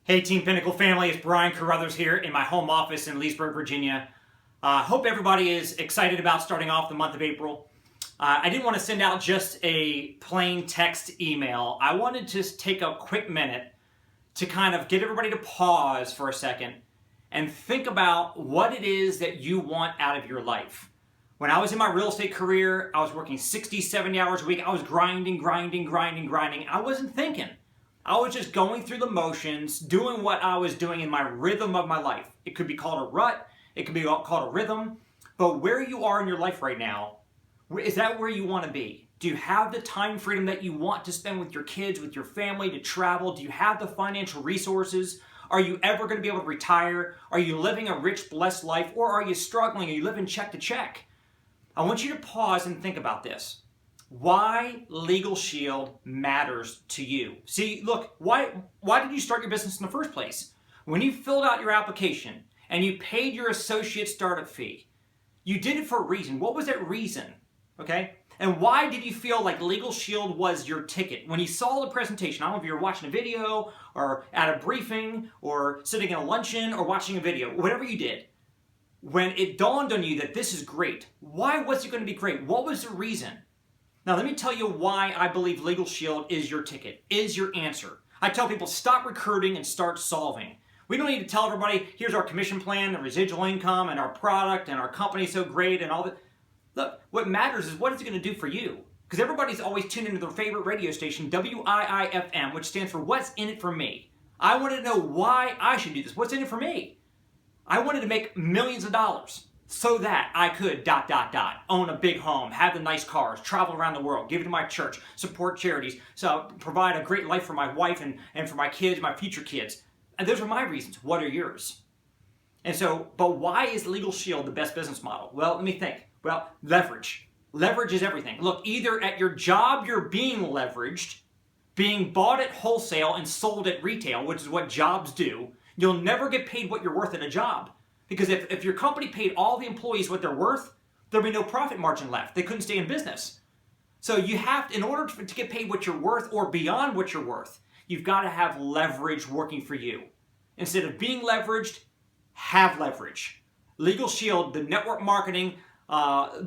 Hey Team Pinnacle family, it's Brian Carruthers here in my home office in Leesburg, Virginia. Hope everybody is excited about starting off the month of April. I didn't want to send out just a plain text email. I wanted to just take a quick minute to kind of get everybody to pause for a second and think about what it is that you want out of your life. When I was in my real estate career, I was working 60, 70 hours a week. I was grinding. I wasn't thinking. I was just going through the motions, doing what I was doing in my rhythm of my life. It could be called a rut, it could be called a rhythm, but where you are in your life right now, is that where you want to be? Do you have the time freedom that you want to spend with your kids, with your family, to travel? Do you have the financial resources? Are you ever going to be able to retire? Are you living a rich, blessed life, or are you struggling? Are you living check to check? I want you to pause and think about this. Why Legal Shield matters to you. See, look, why did you start your business in the first place? When you filled out your application and you paid your associate startup fee, you did it for a reason. What was that reason? Okay? And why did you feel like Legal Shield was your ticket? When you saw the presentation, I don't know if you were watching a video or at a briefing or sitting in a luncheon or watching a video, whatever you did, when it dawned on you that this is great, why was it going to be great? What was the reason? Now, let me tell you why I believe Legal Shield is your ticket, is your answer. I tell people, stop recruiting and start solving. We don't need to tell everybody, here's our commission plan, the residual income, and our product, and our company's so great, and all that. Look, what matters is what is it going to do for you? Because everybody's always tuned into their favorite radio station, WIIFM, which stands for What's in it for me. I wanted to know why I should do this. What's in it for me? I wanted to make millions of dollars so that I could ... own a big home, have the nice cars, travel around the world, give it to my church, support charities, so provide a great life for my wife and for my kids, my future kids. And those are my reasons. What are yours? And so, but why is Legal Shield the best business model? Well, let me think. Well, leverage. Leverage is everything. Look, either at your job you're being leveraged, being bought at wholesale and sold at retail, which is what jobs do. You'll never get paid what you're worth in a job. Because if your company paid all the employees what they're worth, there'd be no profit margin left. They couldn't stay in business. So you have, in order to get paid what you're worth or beyond what you're worth, you've got to have leverage working for you. Instead of being leveraged, have leverage. Legal Shield, the network marketing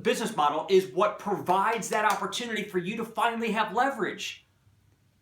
business model, is what provides that opportunity for you to finally have leverage.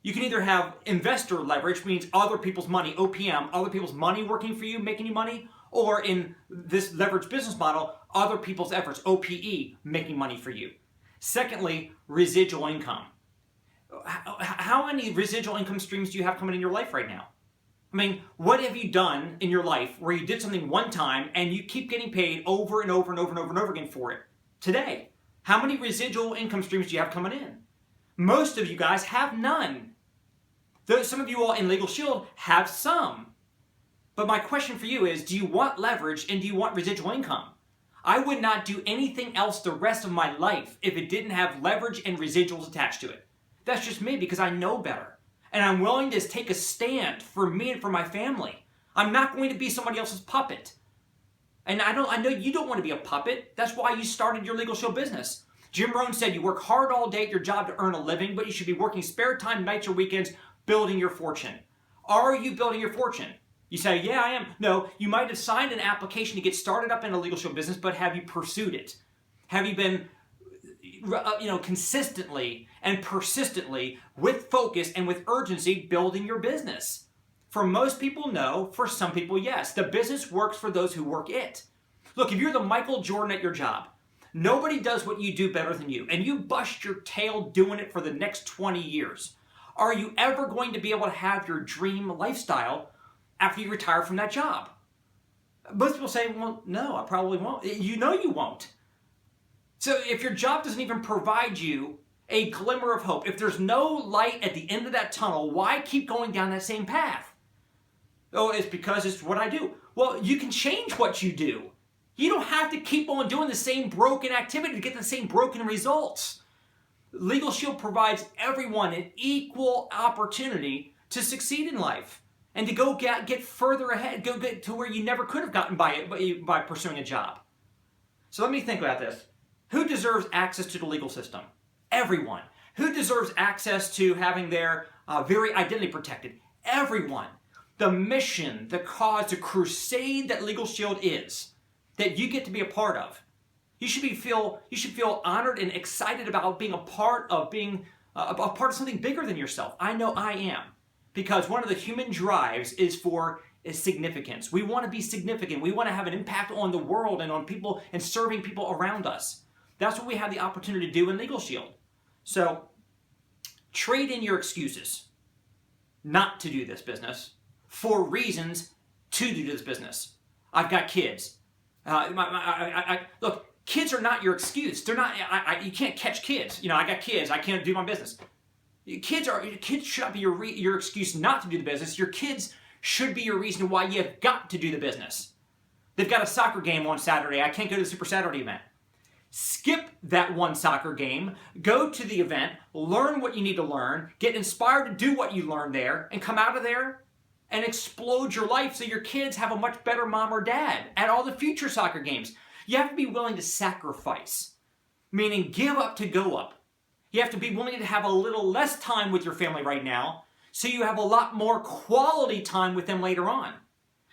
You can either have investor leverage, which means other people's money, OPM, other people's money working for you, making you money, or in this leverage business model, other people's efforts, OPE, making money for you. Secondly, residual income. How many residual income streams do you have coming in your life right now? I mean, what have you done in your life where you did something one time and you keep getting paid over and over again for it? Today, how many residual income streams do you have coming in? Most of you guys have none. Though some of you all in Legal Shield have some. But my question for you is, do you want leverage and do you want residual income? I would not do anything else the rest of my life if it didn't have leverage and residuals attached to it. That's just me because I know better. And I'm willing to take a stand for me and for my family. I'm not going to be somebody else's puppet. And I know you don't want to be a puppet. That's why you started your Legal Shield business. Jim Rohn said you work hard all day at your job to earn a living, but you should be working spare time, nights or weekends, building your fortune. Are you building your fortune? You say, yeah, I am. No, you might have signed an application to get started up in a Legal Shield business, but have you pursued it? Have you been, consistently and persistently, with focus and with urgency, building your business? For most people, no. For some people, yes. The business works for those who work it. Look, if you're the Michael Jordan at your job, nobody does what you do better than you, and you bust your tail doing it for the next 20 years. Are you ever going to be able to have your dream lifestyle after you retire from that job? Most people say, well, no, I probably won't. You know you won't. So if your job doesn't even provide you a glimmer of hope, if there's no light at the end of that tunnel, why keep going down that same path? Oh, it's because it's what I do. Well, you can change what you do. You don't have to keep on doing the same broken activity to get the same broken results. Legal Shield provides everyone an equal opportunity to succeed in life and to go get further ahead, go get to where you never could have gotten by pursuing a job. So let me think about this. Who deserves access to the legal system? Everyone. Who deserves access to having their very identity protected? Everyone. the mission, the cause, the crusade that Legal Shield is, that you get to be a part of. You should feel honored and excited about being a part of something bigger than yourself. I know I am, because one of the human drives is significance. We want to be significant. We want to have an impact on the world and on people and serving people around us. That's what we have the opportunity to do in Legal Shield. So trade in your excuses not to do this business for reasons to do this business. I've got kids. Look, kids are not your excuse. They're not. You can't catch kids. I got kids. I can't do my business. Kids should not be your excuse not to do the business. Your kids should be your reason why you've got to do the business. They've got a soccer game on Saturday. I can't go to the Super Saturday event. Skip that one soccer game, go to the event, learn what you need to learn, get inspired to do what you learned there, and come out of there and explode your life so your kids have a much better mom or dad at all the future soccer games. You have to be willing to sacrifice, meaning give up to go up. You have to be willing to have a little less time with your family right now so you have a lot more quality time with them later on.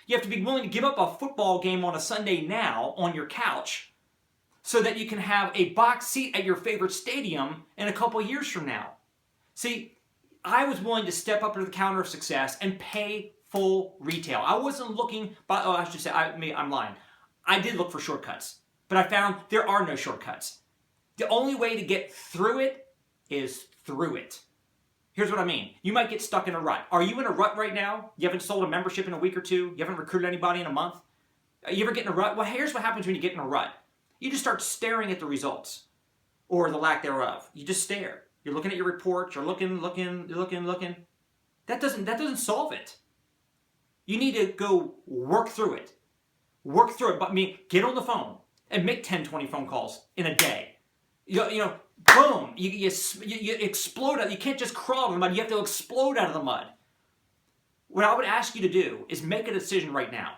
You have to be willing to give up a football game on a Sunday now on your couch so that you can have a box seat at your favorite stadium in a couple years from now. See, I was willing to step up to the counter of success and pay full retail. I wasn't looking, I'm lying. I did look for shortcuts, but I found there are no shortcuts. The only way to get through it is through it. Here's what I mean. You might get stuck in a rut. Are you in a rut right now? You haven't sold a membership in a week or two? You haven't recruited anybody in a month? You ever get in a rut? Well, here's what happens when you get in a rut. You just start staring at the results, or the lack thereof. You just stare. You're looking at your reports. You're looking. That doesn't solve it. You need to go work through it. But get on the phone and make 10, 20 phone calls in a day. Boom. You explode out. You can't just crawl out of the mud. You have to explode out of the mud. What I would ask you to do is make a decision right now.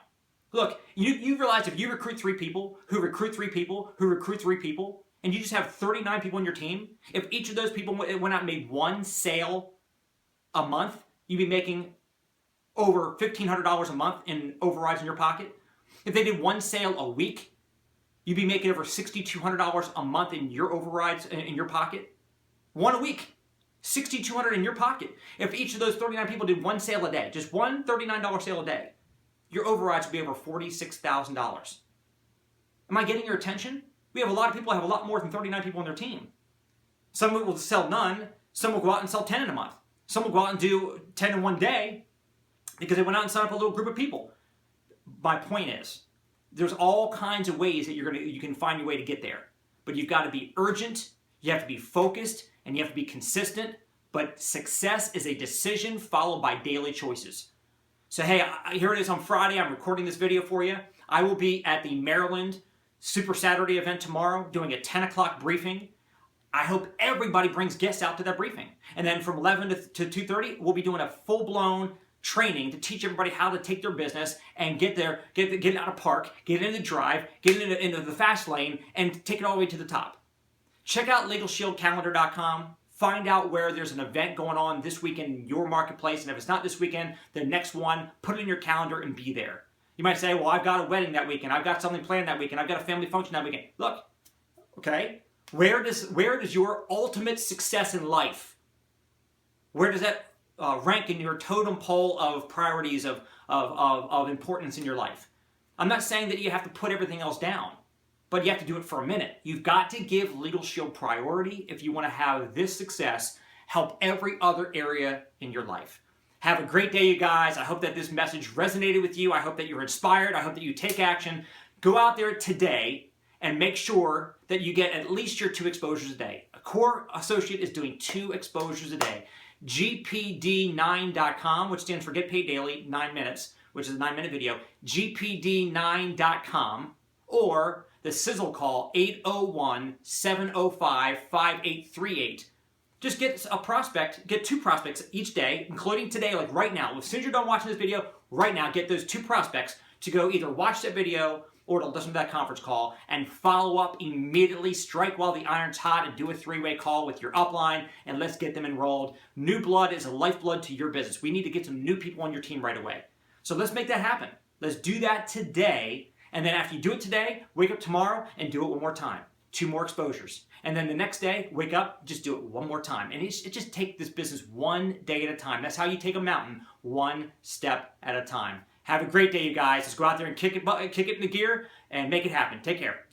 Look, you realize if you recruit 3 people, who recruit 3 people, who recruit 3 people, and you just have 39 people on your team, if each of those people went out and made 1 sale a month, you'd be making over $1,500 a month in overrides in your pocket. If they did 1 sale a week, you'd be making over $6,200 a month in your overrides in your pocket. 1 a week, $6,200 in your pocket. If each of those 39 people did 1 sale a day, just one $39 sale a day, your overrides would be over $46,000. Am I getting your attention? We have a lot of people who have a lot more than 39 people on their team. Some will sell none. Some will go out and sell 10 in a month. Some will go out and do 10 in 1 day because they went out and signed up a little group of people. My point is, there's all kinds of ways that you can find your way to get there. But you've got to be urgent, you have to be focused, and you have to be consistent. But success is a decision followed by daily choices. So hey, here it is on Friday. I'm recording this video for you. I will be at the Maryland Super Saturday event tomorrow doing a 10 o'clock briefing. I hope everybody brings guests out to that briefing. And then from 11 to 2:30, we'll be doing a full-blown training to teach everybody how to take their business and get it out of park, get it in the drive, get it into the fast lane, and take it all the way to the top. Check out LegalShieldCalendar.com. Find out where there's an event going on this weekend in your marketplace. And if it's not this weekend, the next one, put it in your calendar and be there. You might say, well, I've got a wedding that weekend. I've got something planned that weekend. I've got a family function that weekend. Look, okay, where does your ultimate success in life, where does that rank in your totem pole of priorities of importance in your life? I'm not saying that you have to put everything else down, but you have to do it for a minute. You've got to give Legal Shield priority if you want to have this success help every other area in your life. Have a great day, you guys. I hope that this message resonated with you. I hope that you're inspired. I hope that you take action. Go out there today and make sure that you get at least your 2 exposures a day. A core associate is doing 2 exposures a day. GPD9.com, which stands for Get Paid Daily, 9 minutes, which is a 9-minute video. GPD9.com, or the Sizzle call, 801-705-5838. Just get get 2 prospects each day, including today, like right now. As soon as you're done watching this video, right now, get those 2 prospects to go either watch that video or to listen to that conference call and follow up immediately. Strike while the iron's hot and do a 3-way call with your upline, and let's get them enrolled. New blood is a lifeblood to your business. We need to get some new people on your team right away. So let's make that happen. Let's do that today. And then after you do it today, wake up tomorrow and do it one more time. 2 more exposures. And then the next day, wake up, just do it one more time. And it just take this business one day at a time. That's how you take a mountain, one step at a time. Have a great day, you guys. Let's go out there and kick it in the gear and make it happen. Take care.